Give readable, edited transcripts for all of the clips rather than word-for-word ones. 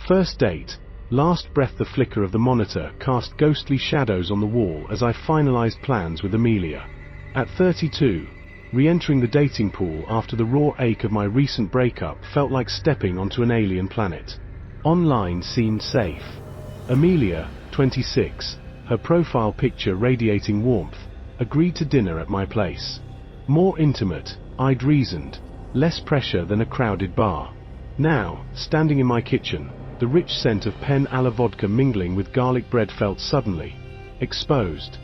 First date. Last breath. The flicker of the monitor cast ghostly shadows on the wall as I finalized plans with Amelia. At 32, re-entering the dating pool after the raw ache of my recent breakup felt like stepping onto an alien planet. Online seemed safe. Amelia, 26, her profile picture radiating warmth, agreed to dinner at my place. More intimate, I'd reasoned, less pressure than a crowded bar. Now, standing in my kitchen, the rich scent of pen alla vodka mingling with garlic bread felt suddenly exposed.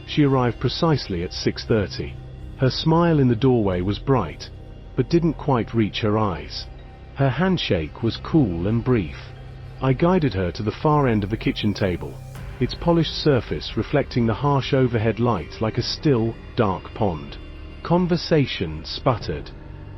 She arrived precisely at 6:30. Her smile in the doorway was bright, but didn't quite reach her eyes. Her handshake was cool and brief. I guided her to the far end of the kitchen table, its polished surface reflecting the harsh overhead light like a still, dark pond. Conversation sputtered.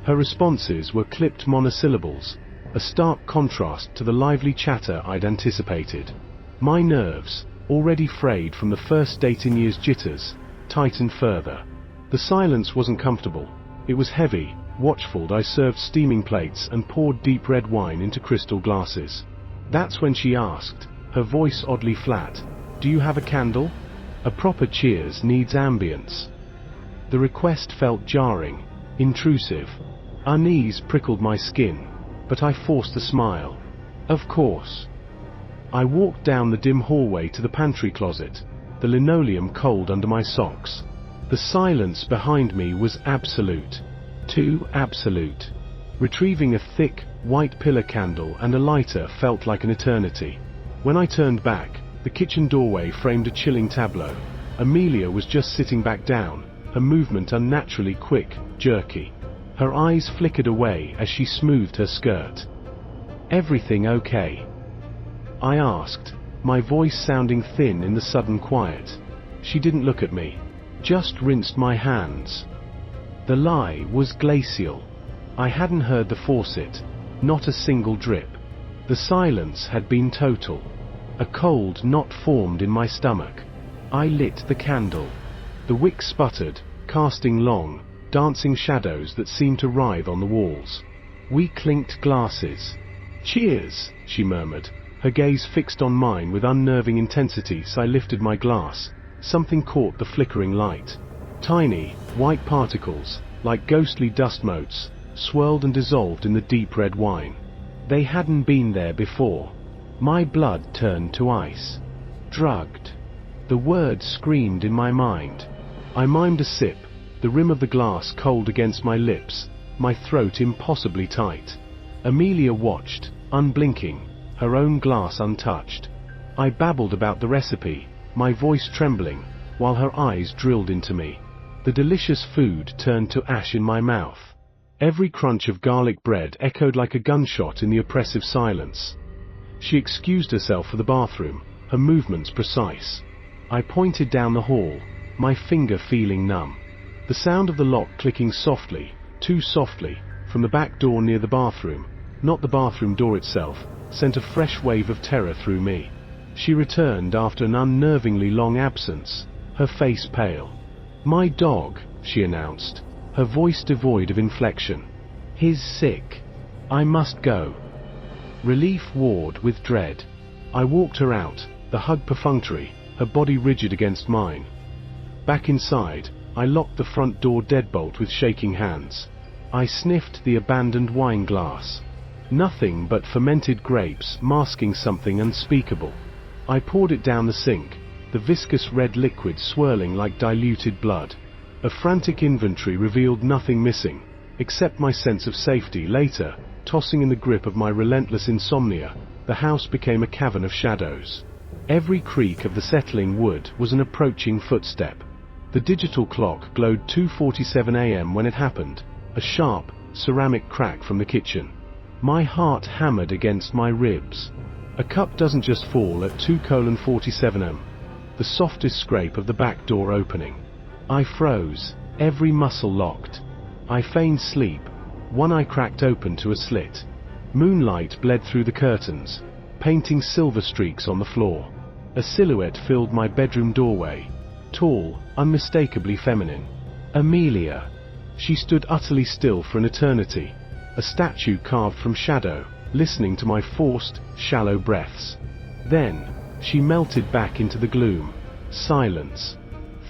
Her responses were clipped monosyllables, a stark contrast to the lively chatter I'd anticipated. My nerves, already frayed from the first dating year's jitters, tightened further. The silence wasn't comfortable. It was heavy, watchful. I served steaming plates and poured deep red wine into crystal glasses. That's when she asked, her voice oddly flat, "Do you have a candle? A proper cheers needs ambience." The request felt jarring, intrusive. Unease prickled my skin, but I forced a smile. Of course. I walked down the dim hallway to the pantry closet, the linoleum cold under my socks. The silence behind me was absolute. Too absolute. Retrieving a thick, white pillar candle and a lighter felt like an eternity. When I turned back, the kitchen doorway framed a chilling tableau. Amelia was just sitting back down, her movement unnaturally quick, jerky. Her eyes flickered away as she smoothed her skirt. "Everything okay?" I asked, my voice sounding thin in the sudden quiet. She didn't look at me, just rinsed my hands. The lie was glacial. I hadn't heard the faucet, not a single drip. The silence had been total. A cold knot formed in my stomach. I lit the candle. The wick sputtered, casting long, dancing shadows that seemed to writhe on the walls. We clinked glasses. "Cheers," she murmured, her gaze fixed on mine with unnerving intensity. So I lifted my glass. Something caught the flickering light. Tiny, white particles, like ghostly dust motes, swirled and dissolved in the deep red wine. They hadn't been there before. My blood turned to ice. Drugged. The word screamed in my mind. I mimed a sip, the rim of the glass cold against my lips, my throat impossibly tight. Amelia watched, unblinking, her own glass untouched. I babbled about the recipe, my voice trembling, while her eyes drilled into me. The delicious food turned to ash in my mouth. Every crunch of garlic bread echoed like a gunshot in the oppressive silence. She excused herself for the bathroom, her movements precise. I pointed down the hall, my finger feeling numb. The sound of the lock clicking softly, too softly, from the back door near the bathroom, not the bathroom door itself, sent a fresh wave of terror through me. She returned after an unnervingly long absence, her face pale. "My dog," she announced, her voice devoid of inflection. "He's sick. I must go." Relief warred with dread. I walked her out, the hug perfunctory, her body rigid against mine. Back inside, I locked the front door deadbolt with shaking hands. I sniffed the abandoned wine glass. Nothing but fermented grapes masking something unspeakable. I poured it down the sink, the viscous red liquid swirling like diluted blood. A frantic inventory revealed nothing missing, except my sense of safety. Later, tossing in the grip of my relentless insomnia, the house became a cavern of shadows. Every creak of the settling wood was an approaching footstep. The digital clock glowed 2:47 a.m. when it happened, a sharp, ceramic crack from the kitchen. My heart hammered against my ribs. A cup doesn't just fall at 2:47 am. The softest scrape of the back door opening. I froze, every muscle locked. I feigned sleep, one eye cracked open to a slit. Moonlight bled through the curtains, painting silver streaks on the floor. A silhouette filled my bedroom doorway, tall, unmistakably feminine. Amelia. She stood utterly still for an eternity, a statue carved from shadow, listening to my forced, shallow breaths. Then, she melted back into the gloom. Silence.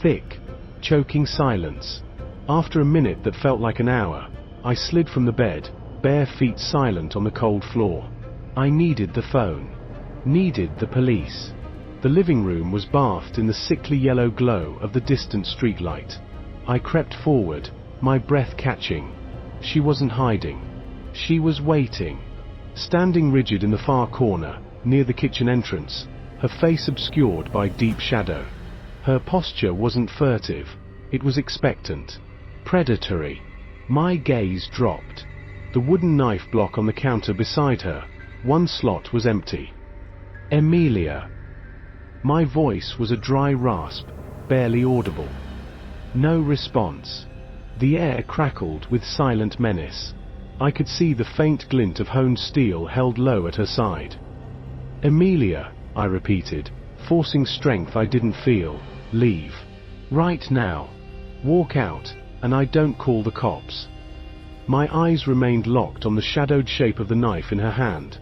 Thick, choking silence. After a minute that felt like an hour, I slid from the bed, bare feet silent on the cold floor. I needed the phone. Needed the police. The living room was bathed in the sickly yellow glow of the distant streetlight. I crept forward, my breath catching. She wasn't hiding. She was waiting. Standing rigid in the far corner, near the kitchen entrance, her face obscured by deep shadow. Her posture wasn't furtive, it was expectant. Predatory. My gaze dropped. The wooden knife block on the counter beside her, one slot was empty. Emilia. My voice was a dry rasp, barely audible. No response. The air crackled with silent menace. I could see the faint glint of honed steel held low at her side. Emilia, I repeated, forcing strength I didn't feel. Leave. Right now. Walk out, and I don't call the cops. My eyes remained locked on the shadowed shape of the knife in her hand.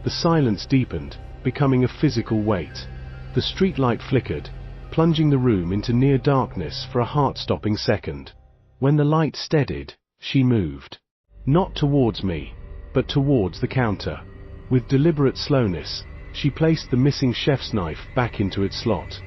The silence deepened, becoming a physical weight. The streetlight flickered, plunging the room into near darkness for a heart-stopping second. When the light steadied, she moved. Not towards me, but towards the counter. With deliberate slowness, she placed the missing chef's knife back into its slot.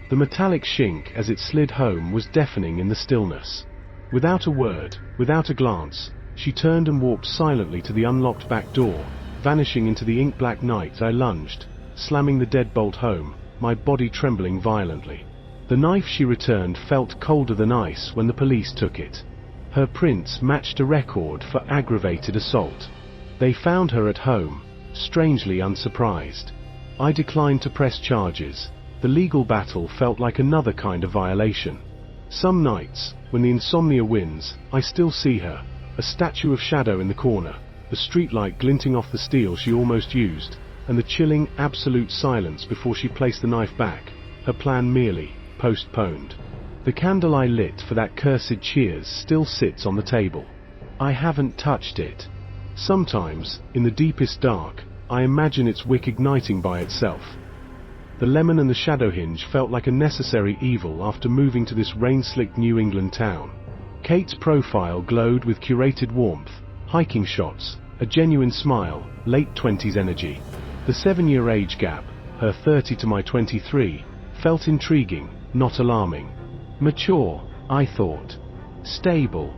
The metallic shink as it slid home was deafening in the stillness. Without a word, without a glance, she turned and walked silently to the unlocked back door, vanishing into the ink-black night. I lunged, slamming the deadbolt home, my body trembling violently. The knife she returned felt colder than ice when the police took it. Her prints matched a record for aggravated assault. They found her at home, strangely unsurprised. I declined to press charges. The legal battle felt like another kind of violation. Some nights, when the insomnia wins, I still see her, a statue of shadow in the corner, the streetlight glinting off the steel she almost used, and the chilling, absolute silence before she placed the knife back, her plan merely postponed. The candle I lit for that cursed cheers still sits on the table. I haven't touched it. Sometimes, in the deepest dark, I imagine its wick igniting by itself. The lemon and the shadow hinge felt like a necessary evil after moving to this rain-slicked New England town. Kate's profile glowed with curated warmth, hiking shots, a genuine smile, late 20s energy. The 7-year age gap, her 30 to my 23, felt intriguing, not alarming. Mature, I thought. Stable.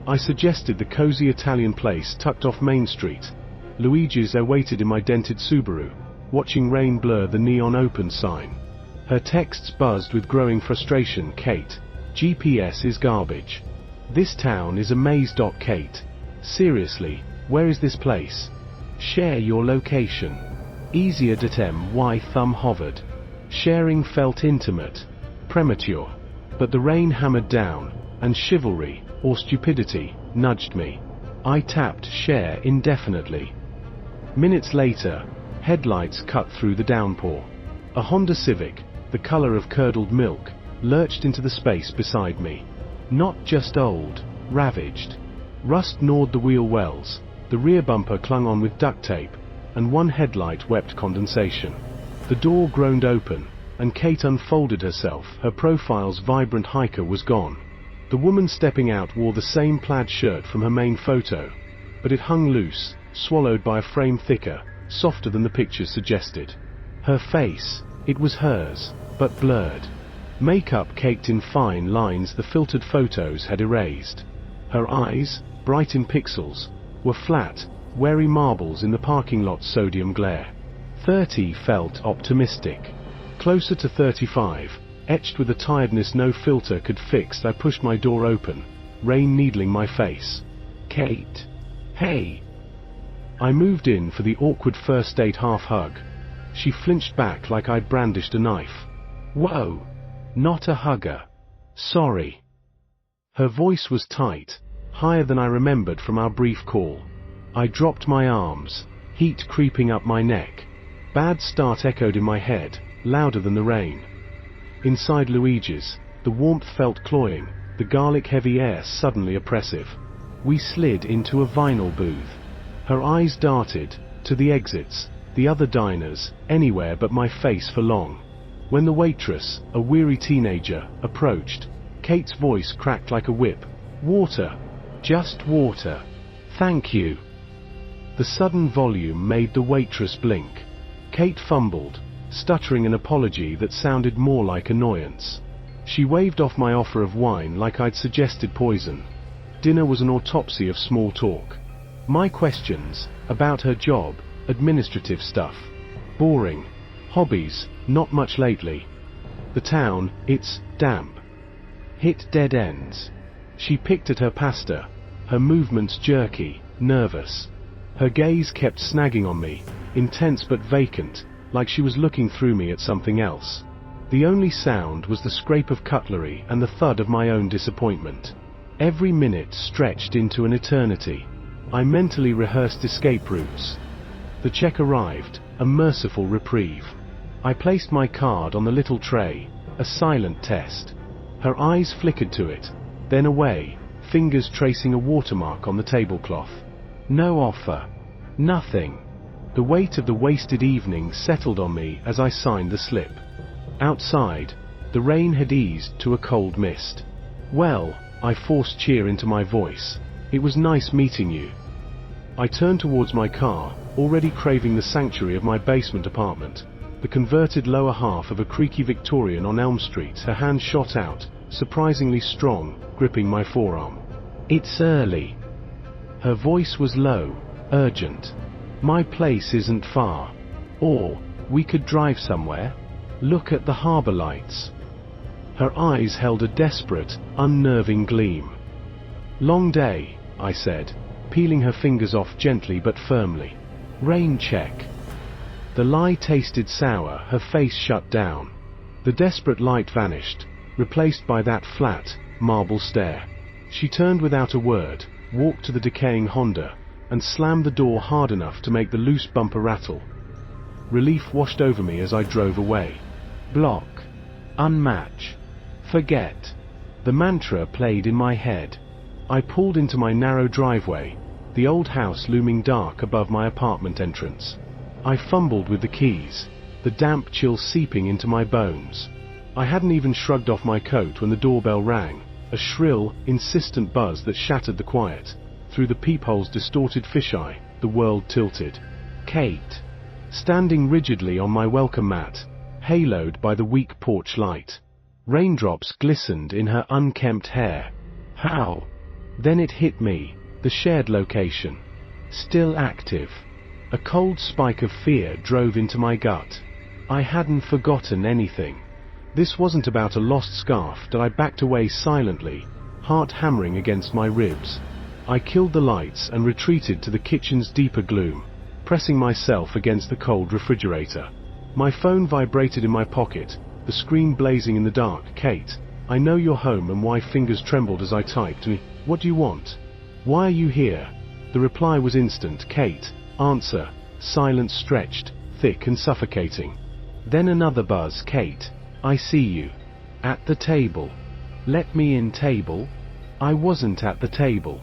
I suggested the cozy Italian place tucked off Main Street. Luigi's awaited in my dented Subaru, watching rain blur the neon open sign. Her texts buzzed with growing frustration. Kate, GPS is garbage. This town is a maze. Kate, seriously, where is this place? Share your location. Easier to tem why thumb hovered. Sharing felt intimate, premature. But the rain hammered down, and chivalry, or stupidity, nudged me. I tapped share indefinitely. Minutes later, headlights cut through the downpour. A Honda Civic, the color of curdled milk, lurched into the space beside me. Not just old, ravaged. Rust gnawed the wheel wells, the rear bumper clung on with duct tape, and one headlight wept condensation. The door groaned open, and Kate unfolded herself. Her profile's vibrant hiker was gone. The woman stepping out wore the same plaid shirt from her main photo, but it hung loose, swallowed by a frame thicker, softer than the pictures suggested. Her face, it was hers, but blurred. Makeup caked in fine lines the filtered photos had erased. Her eyes, bright in pixels, were flat, wary marbles in the parking lot's sodium glare. 30 felt optimistic. Closer to 35, etched with a tiredness no filter could fix. I pushed my door open, rain needling my face. Kate. Hey. I moved in for the awkward first date half hug. She flinched back like I'd brandished a knife. Whoa. Not a hugger. Sorry. Her voice was tight, higher than I remembered from our brief call. I dropped my arms, heat creeping up my neck. Bad start echoed in my head, louder than the rain. Inside Luigi's, the warmth felt cloying, the garlic-heavy air suddenly oppressive. We slid into a vinyl booth. Her eyes darted, to the exits, the other diners, anywhere but my face for long. When the waitress, a weary teenager, approached, Kate's voice cracked like a whip. "Water. Just water. Thank you." The sudden volume made the waitress blink. Kate fumbled, stuttering an apology that sounded more like annoyance. She waved off my offer of wine like I'd suggested poison. Dinner was an autopsy of small talk. My questions, about her job, administrative stuff. Boring. Hobbies, not much lately. The town, it's damp. Hit dead ends. She picked at her pasta, her movements jerky, nervous. Her gaze kept snagging on me, intense but vacant, like she was looking through me at something else. The only sound was the scrape of cutlery and the thud of my own disappointment. Every minute stretched into an eternity. I mentally rehearsed escape routes. The check arrived, a merciful reprieve. I placed my card on the little tray, a silent test. Her eyes flickered to it, then away, fingers tracing a watermark on the tablecloth. No offer. Nothing. The weight of the wasted evening settled on me as I signed the slip. Outside, the rain had eased to a cold mist. "Well," I forced cheer into my voice, "it was nice meeting you." I turned towards my car, already craving the sanctuary of my basement apartment, the converted lower half of a creaky Victorian on Elm Street. Her hand shot out, surprisingly strong, gripping my forearm. "It's early." Her voice was low, urgent. "My place isn't far. Or, we could drive somewhere. Look at the harbor lights." Her eyes held a desperate, unnerving gleam. "Long day," I said, peeling her fingers off gently but firmly. "Rain check." The lie tasted sour, her face shut down. The desperate light vanished, replaced by that flat, marble stare. She turned without a word, walked to the decaying Honda, and slammed the door hard enough to make the loose bumper rattle. Relief washed over me as I drove away. Block. Unmatch. Forget. The mantra played in my head. I pulled into my narrow driveway, the old house looming dark above my apartment entrance. I fumbled with the keys, the damp chill seeping into my bones. I hadn't even shrugged off my coat when the doorbell rang, a shrill, insistent buzz that shattered the quiet. Through the peephole's distorted fisheye, the world tilted. Kate. Standing rigidly on my welcome mat, haloed by the weak porch light. Raindrops glistened in her unkempt hair. How? Then it hit me, the shared location. Still active. A cold spike of fear drove into my gut. I hadn't forgotten anything. This wasn't about a lost scarf that I backed away silently, heart hammering against my ribs. I killed the lights and retreated to the kitchen's deeper gloom, pressing myself against the cold refrigerator. My phone vibrated in my pocket, the screen blazing in the dark. "Kate, I know you're home," and my fingers trembled as I typed. "What do you want? Why are you here?" The reply was instant. "Kate, answer." Silence stretched, thick and suffocating. Then another buzz. "Kate, I see you. At the table." "Let me in." Table? I wasn't at the table.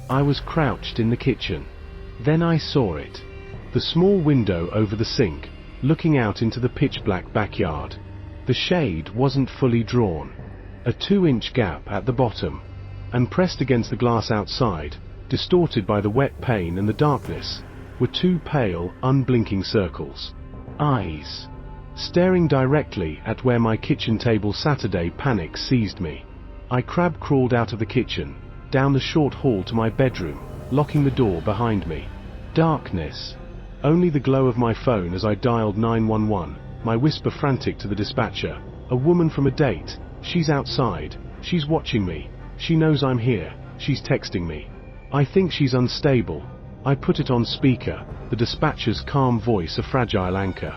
I was crouched in the kitchen. Then I saw it. The small window over the sink, looking out into the pitch-black backyard. The shade wasn't fully drawn. A 2-inch gap at the bottom. And pressed against the glass outside, distorted by the wet pane and the darkness, were 2 pale, unblinking circles. Eyes. Staring directly at where my kitchen table Saturday. Panic seized me. I crab-crawled out of the kitchen, down the short hall to my bedroom, locking the door behind me. Darkness. Only the glow of my phone as I dialed 911, my whisper frantic to the dispatcher. "A woman from a date. She's outside. She's watching me. She knows I'm here. She's texting me. I think she's unstable." I put it on speaker, the dispatcher's calm voice a fragile anchor.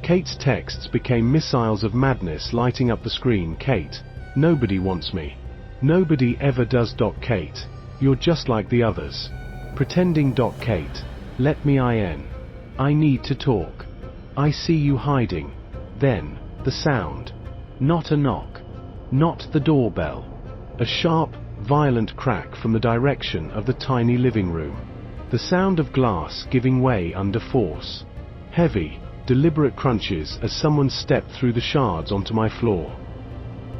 Kate's texts became missiles of madness lighting up the screen. "Kate, nobody wants me. Nobody ever does. Kate, you're just like the others. Pretending. Kate, let me in. I need to talk. I see you hiding." Then, the sound. Not a knock. Not the doorbell. A sharp, violent crack from the direction of the tiny living room. The sound of glass giving way under force. Heavy, deliberate crunches as someone stepped through the shards onto my floor.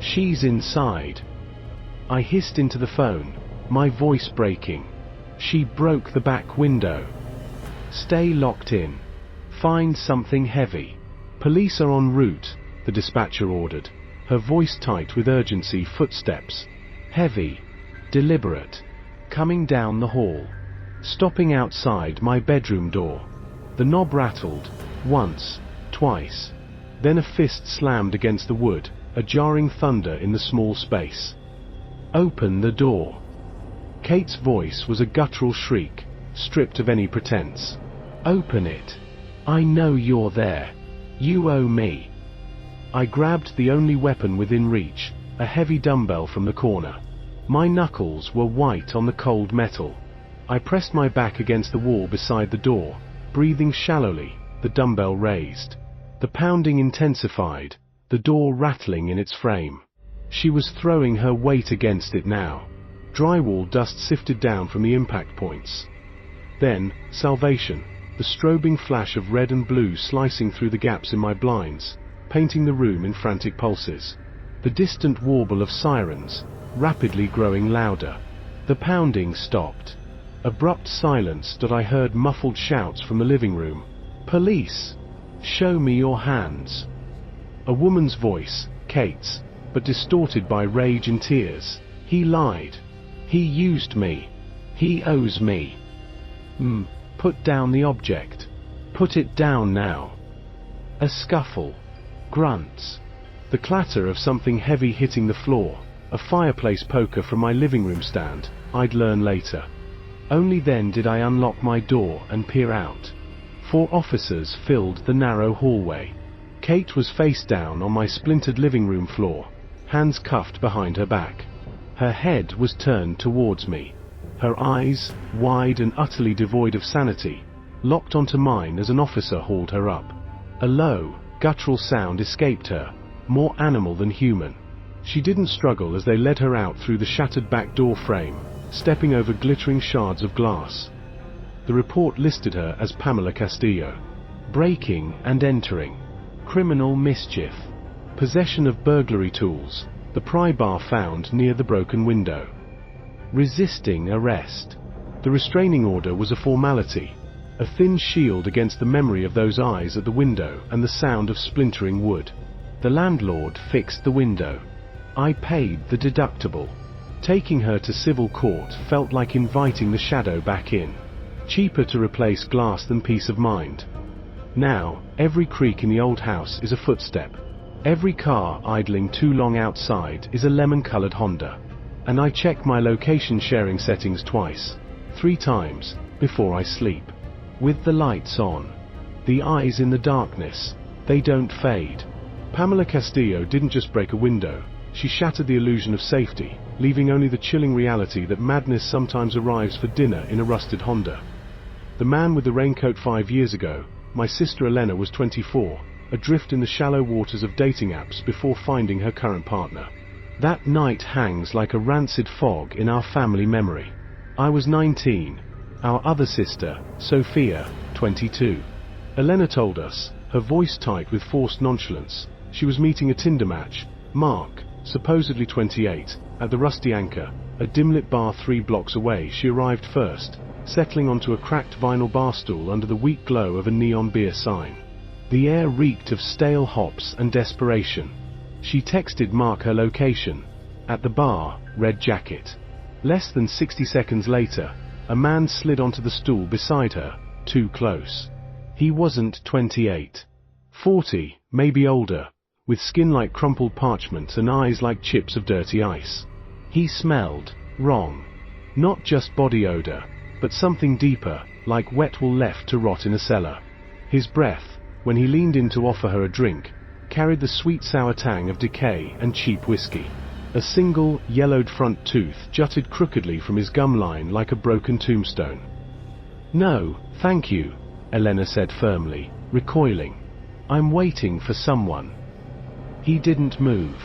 "She's inside." I hissed into the phone, my voice breaking. "She broke the back window. Stay locked in. Find something heavy. Police are en route," the dispatcher ordered, her voice tight with urgency. Footsteps. Heavy, deliberate, coming down the hall, stopping outside my bedroom door. The knob rattled, once, twice. Then a fist slammed against the wood, a jarring thunder in the small space. "Open the door." Kate's voice was a guttural shriek, stripped of any pretense. "Open it. I know you're there. You owe me." I grabbed the only weapon within reach, a heavy dumbbell from the corner. My knuckles were white on the cold metal. I pressed my back against the wall beside the door, breathing shallowly, the dumbbell raised. The pounding intensified, the door rattling in its frame. She was throwing her weight against it now. Drywall dust sifted down from the impact points. Then, salvation, the strobing flash of red and blue slicing through the gaps in my blinds, painting the room in frantic pulses. The distant warble of sirens, rapidly growing louder. The pounding stopped. Abrupt silence that I heard muffled shouts from the living room. "Police! Show me your hands." A woman's voice, Kate's, but distorted by rage and tears. "He lied. He used me. He owes me." Put down the object. Put it down now." A scuffle. Grunts. The clatter of something heavy hitting the floor, a fireplace poker from my living room stand, I'd learn later. Only then did I unlock my door and peer out. 4 officers filled the narrow hallway. Kate was face down on my splintered living room floor, hands cuffed behind her back. Her head was turned towards me. Her eyes, wide and utterly devoid of sanity, locked onto mine as an officer hauled her up. A low, guttural sound escaped her, more animal than human. She didn't struggle as they led her out through the shattered back door frame, stepping over glittering shards of glass. The report listed her as Pamela Castillo. Breaking and entering. Criminal mischief. Possession of burglary tools, the pry bar found near the broken window. Resisting arrest. The restraining order was a formality, a thin shield against the memory of those eyes at the window and the sound of splintering wood. The landlord fixed the window. I paid the deductible. Taking her to civil court felt like inviting the shadow back in. Cheaper to replace glass than peace of mind. Now, every creak in the old house is a footstep. Every car idling too long outside is a lemon-colored Honda. And I check my location sharing settings twice, 3 times, before I sleep. With the lights on. The eyes in the darkness, they don't fade. Pamela Castillo didn't just break a window, she shattered the illusion of safety, leaving only the chilling reality that madness sometimes arrives for dinner in a rusted Honda. The man with the raincoat 5 years ago, my sister Elena, was 24, adrift in the shallow waters of dating apps before finding her current partner. That night hangs like a rancid fog in our family memory. I was 19. Our other sister, Sophia, 22. Elena told us, her voice tight with forced nonchalance, she was meeting a Tinder match, Mark, supposedly 28, at the Rusty Anchor, a dim-lit bar 3 blocks away. She arrived first, settling onto a cracked vinyl bar stool under the weak glow of a neon beer sign. The air reeked of stale hops and desperation. She texted Mark her location. At the bar, red jacket. Less than 60 seconds later, a man slid onto the stool beside her, too close. He wasn't 28. 40, maybe older, with skin like crumpled parchment and eyes like chips of dirty ice. He smelled wrong. Not just body odor, but something deeper, like wet wool left to rot in a cellar. His breath, when he leaned in to offer her a drink, carried the sweet sour tang of decay and cheap whiskey. A single, yellowed front tooth jutted crookedly from his gum line like a broken tombstone. "No, thank you," Elena said firmly, recoiling. "I'm waiting for someone." He didn't move.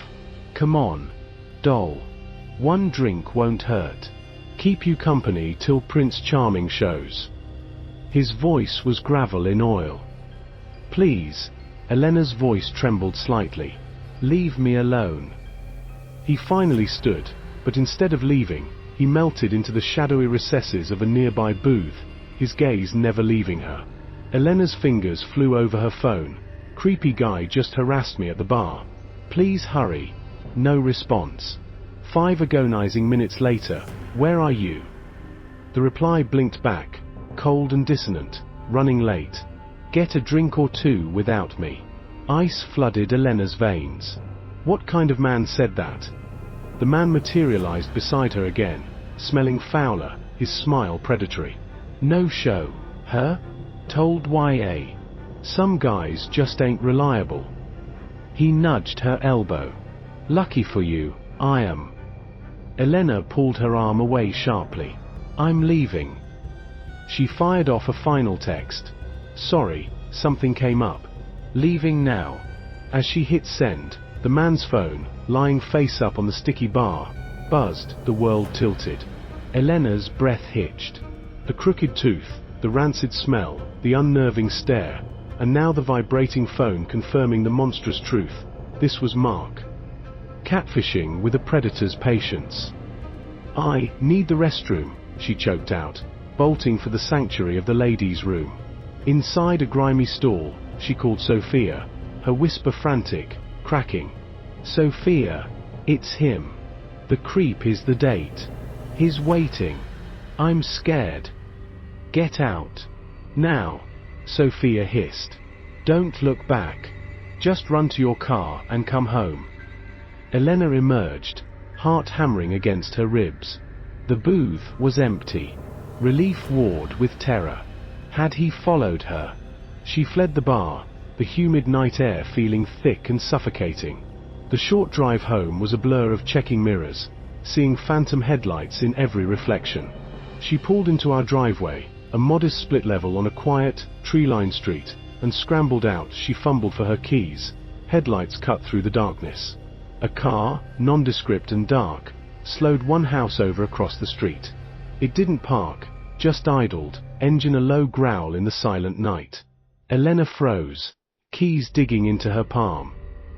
"Come on, doll. 1 drink won't hurt." Keep you company till Prince Charming shows." His voice was gravel in oil. "Please." Elena's voice trembled slightly. "Leave me alone." He finally stood, but instead of leaving, he melted into the shadowy recesses of a nearby booth, his gaze never leaving her. Elena's fingers flew over her phone. "Creepy guy just harassed me at the bar. Please hurry." No response. 5 agonizing minutes later, "Where are you?" The reply blinked back, cold and dissonant. "Running late. Get a drink or two without me." Ice flooded Elena's veins. What kind of man said that? The man materialized beside her again, smelling fouler, his smile predatory. "No show, huh? Told YA. Some guys just ain't reliable." He nudged her elbow. "Lucky for you, I am." Elena pulled her arm away sharply. "I'm leaving." She fired off a final text. "Sorry, something came up. Leaving now." As she hit send, the man's phone, lying face up on the sticky bar, buzzed. The world tilted. Elena's breath hitched. The crooked tooth, the rancid smell, the unnerving stare, and now the vibrating phone confirming the monstrous truth. This was Mark. Catfishing with a predator's patience. "I need the restroom," she choked out, bolting for the sanctuary of the ladies' room. Inside a grimy stall, she called Sophia, her whisper frantic, cracking. "Sophia, it's him. The creep is the date. He's waiting. I'm scared. Get out. Now." Sophia hissed. "Don't look back. Just run to your car and come home." Elena emerged, heart hammering against her ribs. The booth was empty. Relief warred with terror. Had he followed her? She fled the bar, the humid night air feeling thick and suffocating. The short drive home was a blur of checking mirrors, seeing phantom headlights in every reflection. She pulled into our driveway, a modest split level on a quiet, tree-lined street, and scrambled out. She fumbled for her keys. Headlights cut through the darkness. A car, nondescript and dark, slowed one house over across the street. It didn't park, just idled, engine a low growl in the silent night. Elena froze, keys digging into her palm.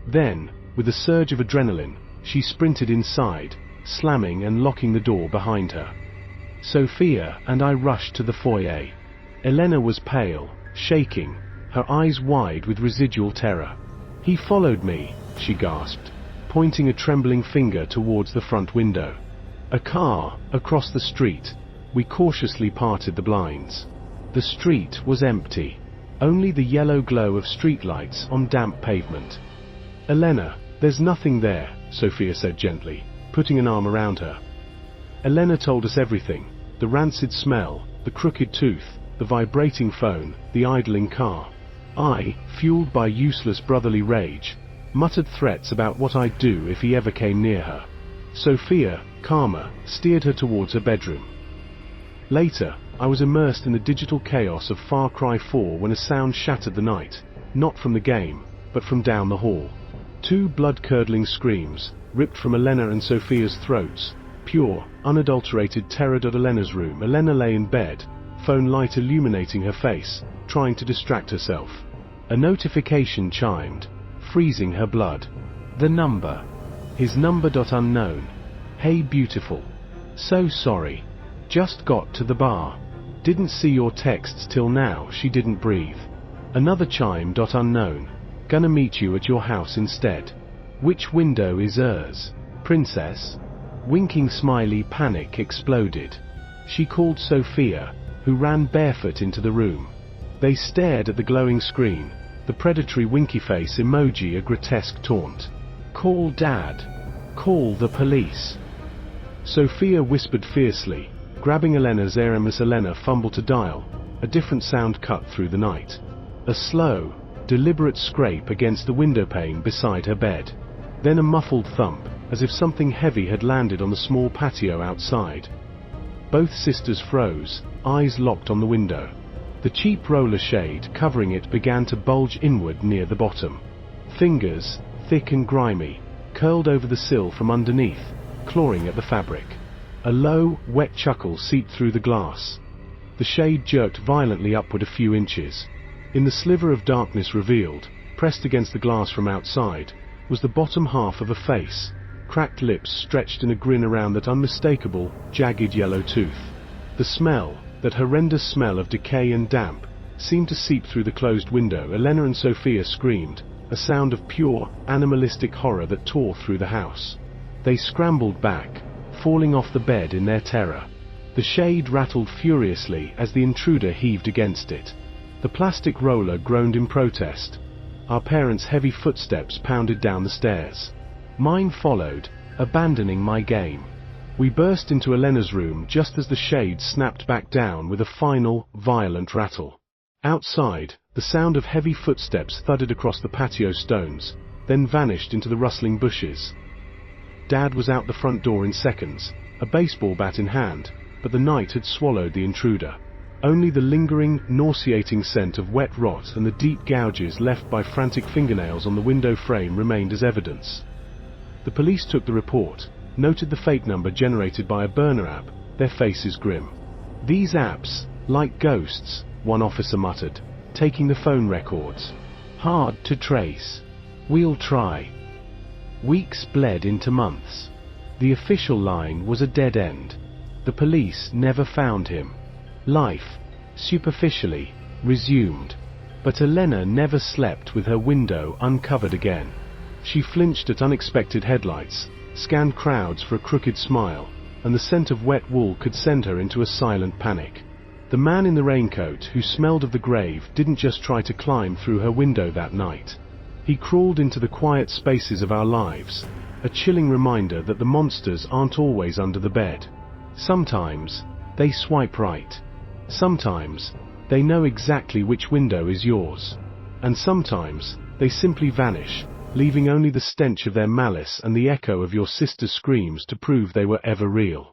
Then, with a surge of adrenaline, she sprinted inside, slamming and locking the door behind her. Sophia and I rushed to the foyer. Elena was pale, shaking, her eyes wide with residual terror. "He followed me," she gasped, pointing a trembling finger towards the front window. A car, across the street. We cautiously parted the blinds. The street was empty. Only the yellow glow of streetlights on damp pavement. "Elena, there's nothing there," Sophia said gently, putting an arm around her. Elena told us everything. The rancid smell, the crooked tooth, the vibrating phone, the idling car. I, fueled by useless brotherly rage, muttered threats about what I'd do if he ever came near her. Sophia, calmer, steered her towards her bedroom. Later, I was immersed in the digital chaos of Far Cry 4 when a sound shattered the night, not from the game, but from down the hall. 2 blood-curdling screams, ripped from Elena and Sophia's throats, pure, unadulterated terror. Elena's room. Elena lay in bed, phone light illuminating her face, trying to distract herself. A notification chimed, freezing her blood. The number. His number. Unknown. "Hey beautiful. So sorry. Just got to the bar. Didn't see your texts till now." She didn't breathe. Another chime. Unknown. "Gonna meet you at your house instead." "Which window is hers, princess?" Winking smiley. Panic exploded. She called Sophia, who ran barefoot into the room. They stared at the glowing screen, the predatory winky face emoji a grotesque taunt. "Call Dad. Call the police." Sophia whispered fiercely, grabbing Elena's ear. As Elena fumbled to dial, a different sound cut through the night. A slow, deliberate scrape against the windowpane beside her bed. Then a muffled thump, as if something heavy had landed on the small patio outside. Both sisters froze, eyes locked on the window. The cheap roller shade covering it began to bulge inward near the bottom. Fingers, thick and grimy, curled over the sill from underneath, clawing at the fabric. A low, wet chuckle seeped through the glass. The shade jerked violently upward a few inches. In the sliver of darkness revealed, pressed against the glass from outside, was the bottom half of a face, cracked lips stretched in a grin around that unmistakable, jagged yellow tooth. The smell, that horrendous smell of decay and damp, seemed to seep through the closed window. Elena and Sophia screamed, a sound of pure, animalistic horror that tore through the house. They scrambled back, falling off the bed in their terror. The shade rattled furiously as the intruder heaved against it. The plastic roller groaned in protest. Our parents' heavy footsteps pounded down the stairs. Mine followed, abandoning my game. We burst into Elena's room just as the shade snapped back down with a final, violent rattle. Outside, the sound of heavy footsteps thudded across the patio stones, then vanished into the rustling bushes. Dad was out the front door in seconds, a baseball bat in hand, but the night had swallowed the intruder. Only the lingering, nauseating scent of wet rot and the deep gouges left by frantic fingernails on the window frame remained as evidence. The police took the report, noted the fake number generated by a burner app, their faces grim. "These apps, like ghosts," one officer muttered, taking the phone records. "Hard to trace. We'll try." Weeks bled into months. The official line was a dead end. The police never found him. Life, superficially, resumed. But Elena never slept with her window uncovered again. She flinched at unexpected headlights, scanned crowds for a crooked smile, and the scent of wet wool could send her into a silent panic. The man in the raincoat who smelled of the grave didn't just try to climb through her window that night. He crawled into the quiet spaces of our lives, a chilling reminder that the monsters aren't always under the bed. Sometimes, they swipe right. Sometimes, they know exactly which window is yours. And sometimes, they simply vanish, leaving only the stench of their malice and the echo of your sister's screams to prove they were ever real.